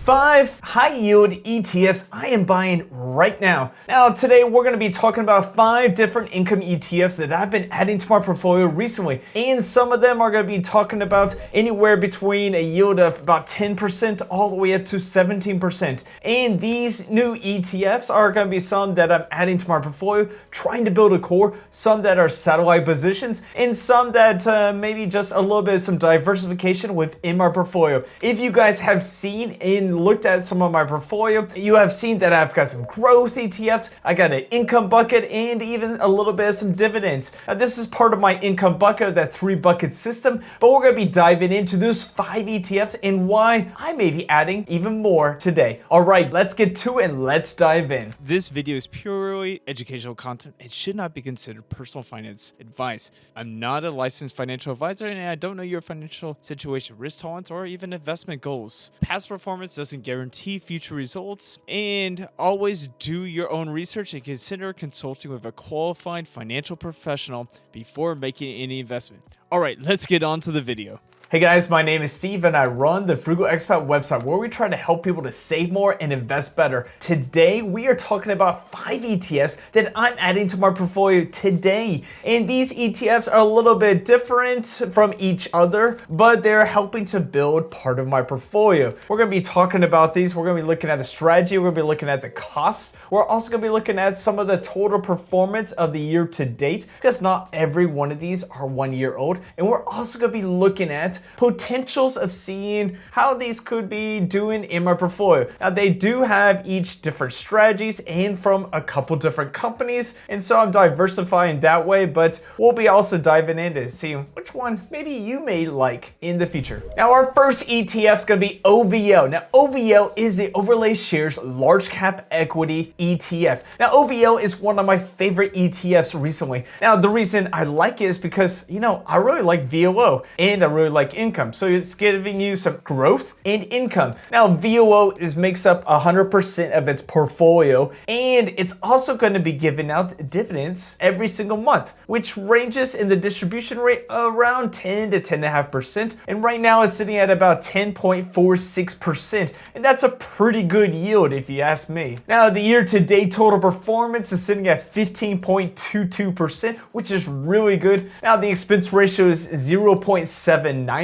5 high yield ETFs I am buying right now. Now today we're going to be talking about 5 different income ETFs that I've been adding to my portfolio recently, and some of them are going to be talking about anywhere between a yield of about 10% all the way up to 17%. And these new ETFs are going to be some that I'm adding to my portfolio, trying to build a core, some that are satellite positions, and some that maybe just a little bit of some diversification within my portfolio. If you guys have seen and looked at some of my portfolio, you have seen that I've got some growth ETFs, I got an income bucket, and even a little bit of some dividends. Now, this is part of my income bucket, that 3-bucket system, but we're going to be diving into those 5 ETFs and why I may be adding even more today. All right, let's get to it and let's dive in. This video is purely educational content. It should not be considered personal finance advice. I'm not a licensed financial advisor, and I don't know your financial situation, risk tolerance, or even investment goals. Past performance doesn't guarantee future results, and always do your own research and consider consulting with a qualified financial professional before making any investment. All right, let's get on to the video. Hey guys, my name is Steve and I run the Frugal Expat website where we try to help people to save more and invest better. Today, we are talking about 5 ETFs that I'm adding to my portfolio today. And these ETFs are a little bit different from each other, but they're helping to build part of my portfolio. We're going to be talking about these. We're going to be looking at the strategy. We're going to be looking at the costs. We're also going to be looking at some of the total performance of the year to date, because not every one of these are 1 year old. And we're also going to be looking at potentials of seeing how these could be doing in my portfolio. Now, they do have each different strategies and from a couple different companies, and so I'm diversifying that way, but we'll be also diving into seeing which one maybe you may like in the future. Now, our first ETF is going to be OVL. Now, OVL is the Overlay Shares Large Cap Equity ETF. Now, OVL is one of my favorite ETFs recently. Now, the reason I like it is because, I really like VOO and I really like income. So it's giving you some growth and income. Now, VOO makes up 100% of its portfolio, and it's also going to be giving out dividends every single month, which ranges in the distribution rate around 10 to 10.5%. And right now it's sitting at about 10.46%. And that's a pretty good yield if you ask me. Now, the year-to-date total performance is sitting at 15.22%, which is really good. Now, the expense ratio is 0.79%,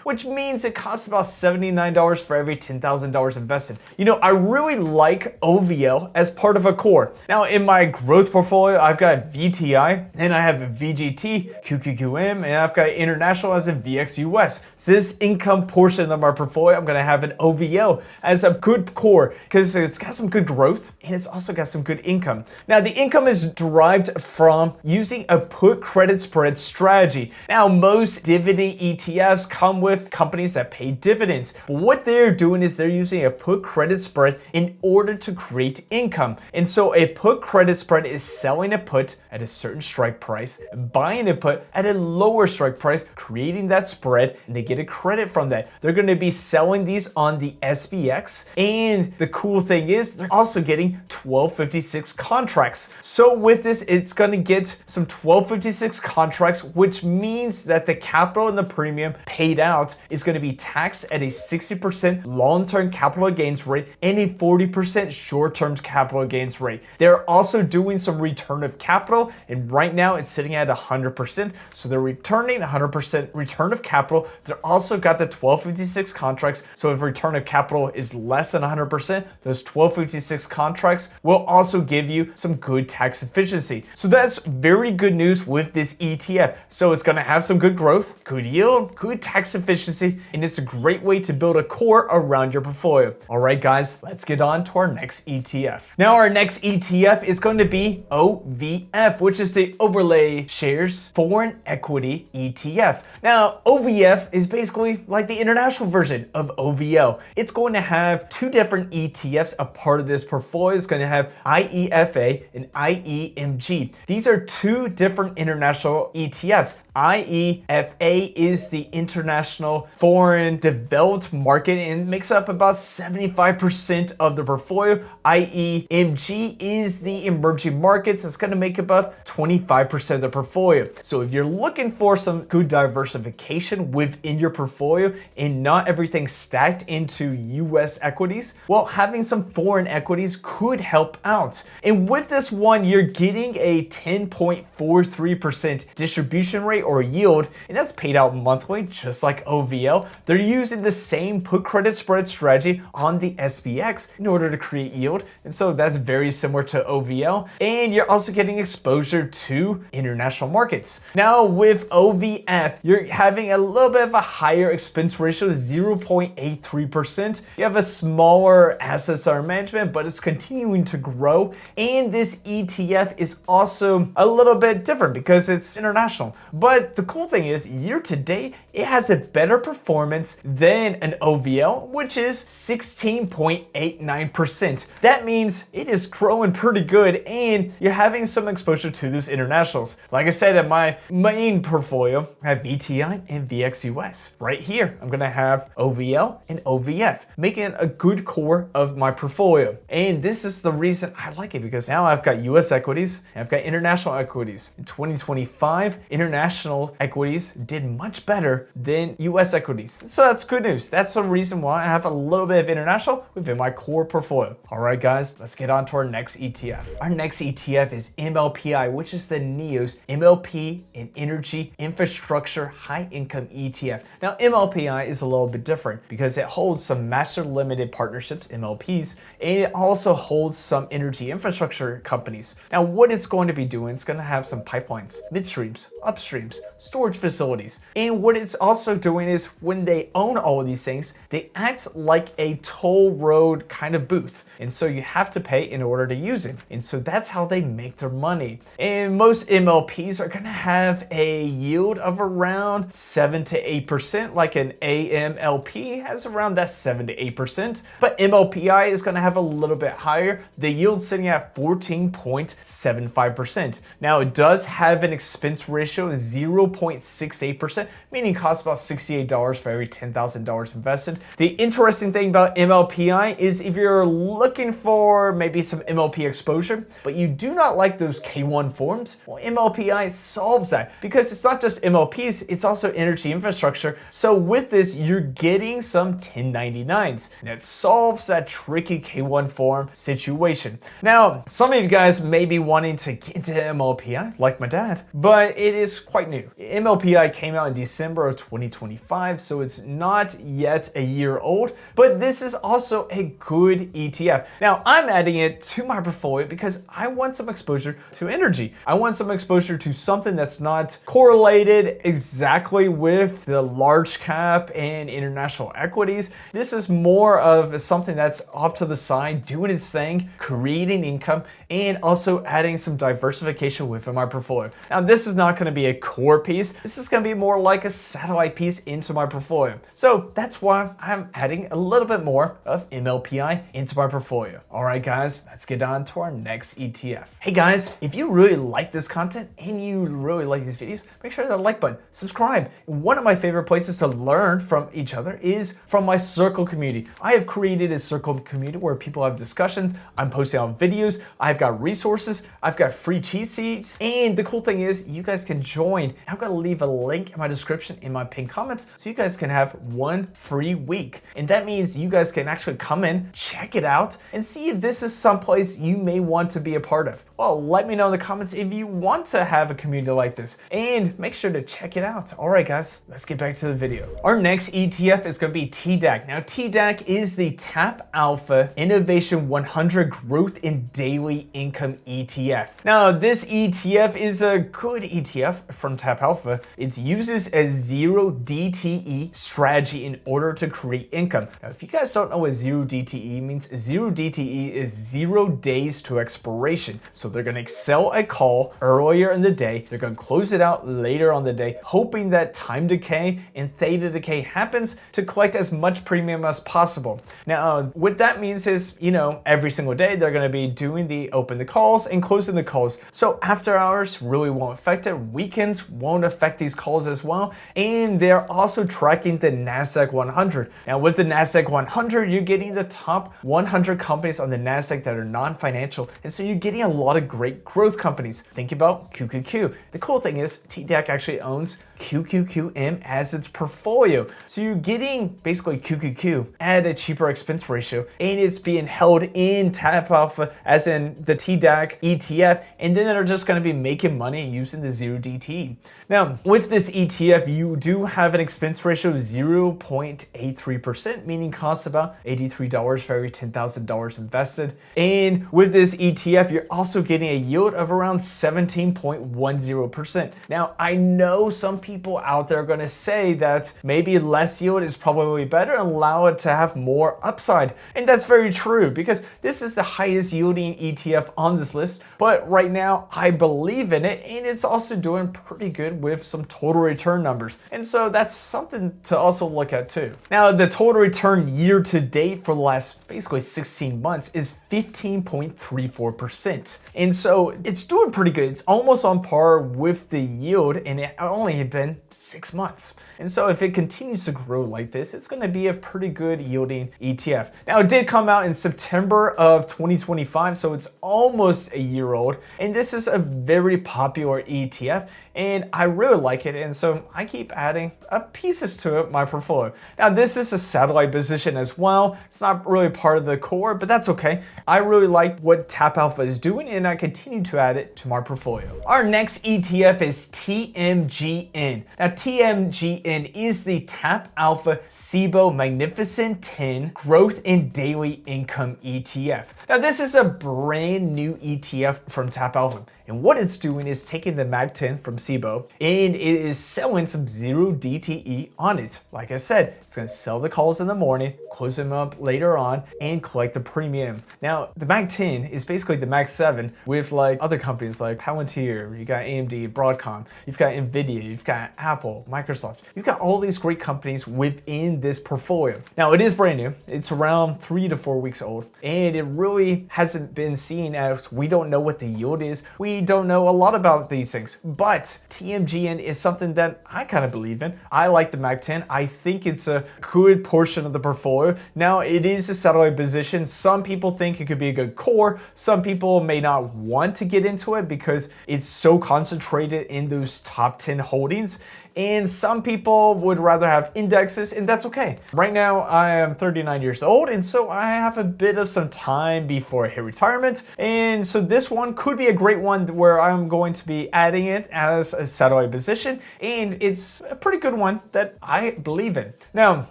which means it costs about $79 for every $10,000 invested. I really like OVL as part of a core. Now, in my growth portfolio, I've got VTI, and I have VGT, QQQM, and I've got international as a VXUS. So this income portion of my portfolio, I'm going to have an OVL as a good core because it's got some good growth and it's also got some good income. Now, the income is derived from using a put credit spread strategy. Now, most dividend ETFs come with companies that pay dividends. But what they're doing is they're using a put credit spread in order to create income. And so a put credit spread is selling a put at a certain strike price, buying a put at a lower strike price, creating that spread, and they get a credit from that. They're going to be selling these on the SPX. And the cool thing is they're also getting 1256 contracts. So with this, it's going to get some 1256 contracts, which means that the capital and the premium paid out is going to be taxed at a 60% long-term capital gains rate and a 40% short-term capital gains rate. They're also doing some return of capital, and right now it's sitting at 100%. So they're returning 100% return of capital. They're also got the 1256 contracts. So if return of capital is less than 100%, those 1256 contracts will also give you some good tax efficiency. So that's very good news with this ETF. So it's going to have some good growth, good yield, good tax efficiency, and it's a great way to build a core around your portfolio. All right, guys, let's get on to our next ETF. Now, our next ETF is going to be OVF, which is the Overlay Shares Foreign Equity ETF. Now, OVF is basically like the international version of OVL. It's going to have 2 different ETFs. A part of this portfolio is going to have IEFA and IEMG. These are 2 different international ETFs. IEFA is the international foreign developed market and makes up about 75% of the portfolio. IEMG is the emerging markets. It's going to make about 25% of the portfolio. So if you're looking for some good diversification within your portfolio and not everything stacked into US equities, well, having some foreign equities could help out. And with this one, you're getting a 10.43% distribution rate or yield, and that's paid out monthly, just like OVL. They're using the same put credit spread strategy on the SPX in order to create yield, and so that's very similar to OVL. And you're also getting exposure to international markets. Now with OVF, you're having a little bit of a higher expense ratio, 0.83%. You have a smaller assets under management, but it's continuing to grow. And this ETF is also a little bit different because it's international. But the cool thing is, year to date, it has a better performance than an OVL, which is 16.89%. That means it is growing pretty good and you're having some exposure to those internationals. Like I said, in my main portfolio, I have VTI and VXUS. Right here, I'm gonna have OVL and OVF, making it a good core of my portfolio. And this is the reason I like it, because now I've got US equities and I've got international equities. In 2025, international equities did much better than US equities. So that's good news. That's the reason why I have a little bit of international within my core portfolio. All right, guys, let's get on to our next ETF. Our next ETF is MLPI, which is the NEOS MLP and Energy Infrastructure High Income ETF. Now, MLPI is a little bit different because it holds some master limited partnerships, MLPs, and it also holds some energy infrastructure companies. Now, what it's going to be doing, it's going to have some pipelines, midstreams, upstreams, storage facilities. And what it's also doing is when they own all of these things, they act like a toll road kind of booth. And so you have to pay in order to use it. And so that's how they make their money. And most MLPs are going to have a yield of around 7 to 8%, like an AMLP has around that 7 to 8%. But MLPI is going to have a little bit higher. The yield sitting at 14.75%. Now, it does have an expense ratio of 0.68%, meaning it costs about $68 for every $10,000 invested. The interesting thing about MLPI is if you're looking for maybe some MLP exposure, but you do not like those K1 forms, well, MLPI solves that because it's not just MLPs, it's also energy infrastructure. So with this, you're getting some 1099s. And it solves that tricky K1 form situation. Now, some of you guys may be wanting to get into MLPI, like my dad, but it is quite new. MLPI came out in December of 2025, so it's not yet a year old, but this is also a good ETF. Now, I'm adding it to my portfolio because I want some exposure to energy. I want some exposure to something that's not correlated exactly with the large cap and international equities. This is more of something that's off to the side, doing its thing, creating income, and also adding some diversification within my portfolio. Now, this is not going to be a core piece. This is going to be more like a satellite piece into my portfolio. So that's why I'm adding a little bit more of MLPI into my portfolio. All right, guys, let's get on to our next ETF. Hey guys, if you really like this content and you really like these videos, make sure to hit that like button, subscribe. One of my favorite places to learn from each other is from my Circle community. I have created a Circle community where people have discussions. I'm posting out videos. I've got resources. I've got free cheat sheets. And the cool thing is you guys can join. I'm going to leave a link in my description in my pinned comments so you guys can have one free week. And that means you guys can actually come in, check it out, and see if this is someplace you may want to be a part of. Well, let me know in the comments if you want to have a community like this, and make sure to check it out. All right, guys, let's get back to the video. Our next ETF is going to be TDAQ. Now, TDAQ is the TAP Alpha Innovation 100 Growth in Daily Income ETF. Now, this ETF is a good ETF from TAP Alpha. It uses a zero DTE strategy in order to create income. Now, if you guys don't know what zero DTE means, zero DTE is 0 days to expiration. So they're going to sell a call earlier in the day. They're going to close it out later on the day, hoping that time decay and theta decay happens to collect as much premium as possible. Now, what that means is, every single day they're going to be doing the open the calls and closing the calls. So after hours really won't affect it. Weekends holdings won't affect these calls as well. And they're also tracking the NASDAQ 100. Now with the NASDAQ 100, you're getting the top 100 companies on the NASDAQ that are non-financial. And so you're getting a lot of great growth companies. Think about QQQ. The cool thing is TDAQ actually owns QQQM as its portfolio. So you're getting basically QQQ at a cheaper expense ratio, and it's being held in TAP Alpha as in the TDAQ ETF, and then they're just going to be making money using the 0DTE. Now, with this ETF, you do have an expense ratio of 0.83%, meaning costs about $83 for every $10,000 invested. And with this ETF, you're also getting a yield of around 17.10%. Now, I know some people out there are going to say that maybe less yield is probably better and allow it to have more upside. And that's very true because this is the highest yielding ETF on this list. But right now, I believe in it, and it's also doing pretty good with some total return numbers. And so that's something to also look at too. Now, the total return year to date for the last basically 16 months is 15.34%. And so it's doing pretty good. It's almost on par with the yield, and it only been 6 months. And so if it continues to grow like this, it's going to be a pretty good yielding ETF. Now, it did come out in September of 2025, so it's almost a year old. And this is a very popular ETF, and I really like it. And so I keep adding pieces to my portfolio. Now, this is a satellite position as well. It's not really part of the core, but that's okay. I really like what TAP Alpha is doing, and I continue to add it to my portfolio. Our next ETF is TMGN. Now, TMGN is the TAP Alpha SIBO Magnificent 10 Growth and Daily Income ETF. Now, this is a brand new ETF from TAP Alpha. And what it's doing is taking the Mag 10 from SIBO, and it is selling some 0DTE on it. Like I said, it's going to sell the calls in the morning, close them up later on, and collect the premium. Now, the Mag 10 is basically the Mag 7 with like other companies like Palantir, you got AMD, Broadcom, you've got Nvidia, you've got Apple, Microsoft. You've got all these great companies within this portfolio. Now, it is brand new. It's around 3 to 4 weeks old, and it really hasn't been seen as we don't know what the yield is. We don't know a lot about these things, but TMGN is something that I kind of believe in. I like the Mag 10. I think it's a good portion of the portfolio. Now, it is a satellite position. Some people think it could be a good core. Some people may not want to get into it because it's so concentrated in those top 10 holdings. And some people would rather have indexes, and that's okay. Right now, I am 39 years old, and so I have a bit of some time before I hit retirement. And so this one could be a great one where I'm going to be adding it as a satellite position, and it's a pretty good one that I believe in. Now,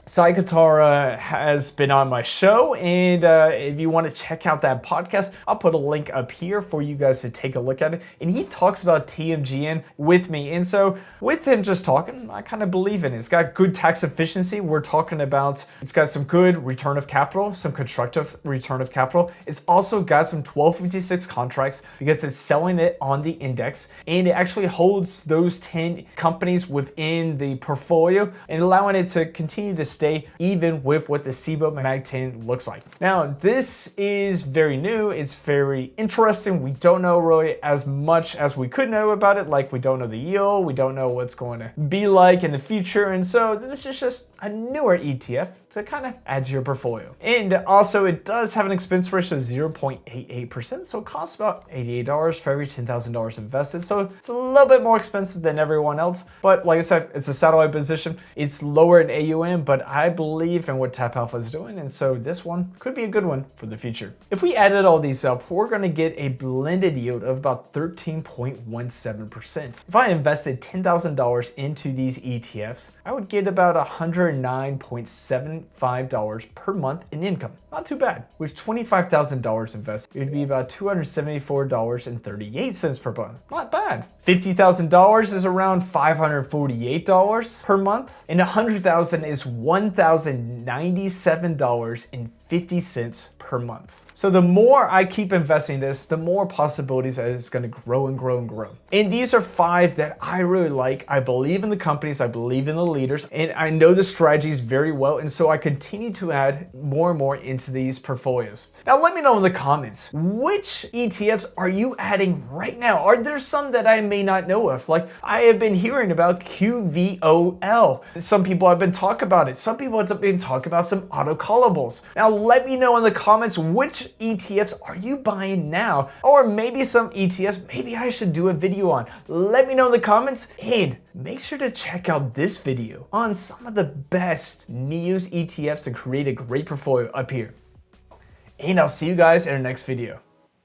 Sai Katara has been on my show, and if you want to check out that podcast, I'll put a link up here for you guys to take a look at it. And he talks about TMGN with me, and so with him just talking, I kind of believe in it. It's got good tax efficiency. We're talking about it's got some good return of capital, some constructive return of capital. It's also got some 1256 contracts because it's selling it on the index, and it actually holds those 10 companies within the portfolio and allowing it to continue to stay even with what the SIBO Mag 10 looks like. Now, this is very new. It's very interesting. We don't know really as much as we could know about it. Like, we don't know the yield. We don't know what's going to be like in the future. And so this is just a newer ETF to kind of add to your portfolio. And also, it does have an expense ratio of 0.88%, so it costs about $88 for every $10,000 invested. So it's a little bit more expensive than everyone else. But like I said, it's a satellite position. It's lower in AUM, but I believe in what TAP Alpha is doing, and so this one could be a good one for the future. If we added all these up, we're going to get a blended yield of about 13.17%. If I invested $10,000 into these ETFs, I would get about $109.75 per month in income. Not too bad. With $25,000 invested, it would be about $274.38 per month. Not bad. $50,000 is around $548 per month, and $100,000 is $1,097.50 50 cents per month. So the more I keep investing in this, the more possibilities that it's going to grow and grow and grow. And these are 5 that I really like. I believe in the companies, I believe in the leaders, and I know the strategies very well. And so I continue to add more and more into these portfolios. Now, let me know in the comments, which ETFs are you adding right now? Are there some that I may not know of? Like I have been hearing about QVOL. Some people have been talking about it. Some people have been talking about some auto callables. Now, let me know in the comments, which ETFs are you buying now? Or maybe some ETFs maybe I should do a video on. Let me know in the comments, and make sure to check out this video on some of the best news ETFs to create a great portfolio up here. And I'll see you guys in our next video.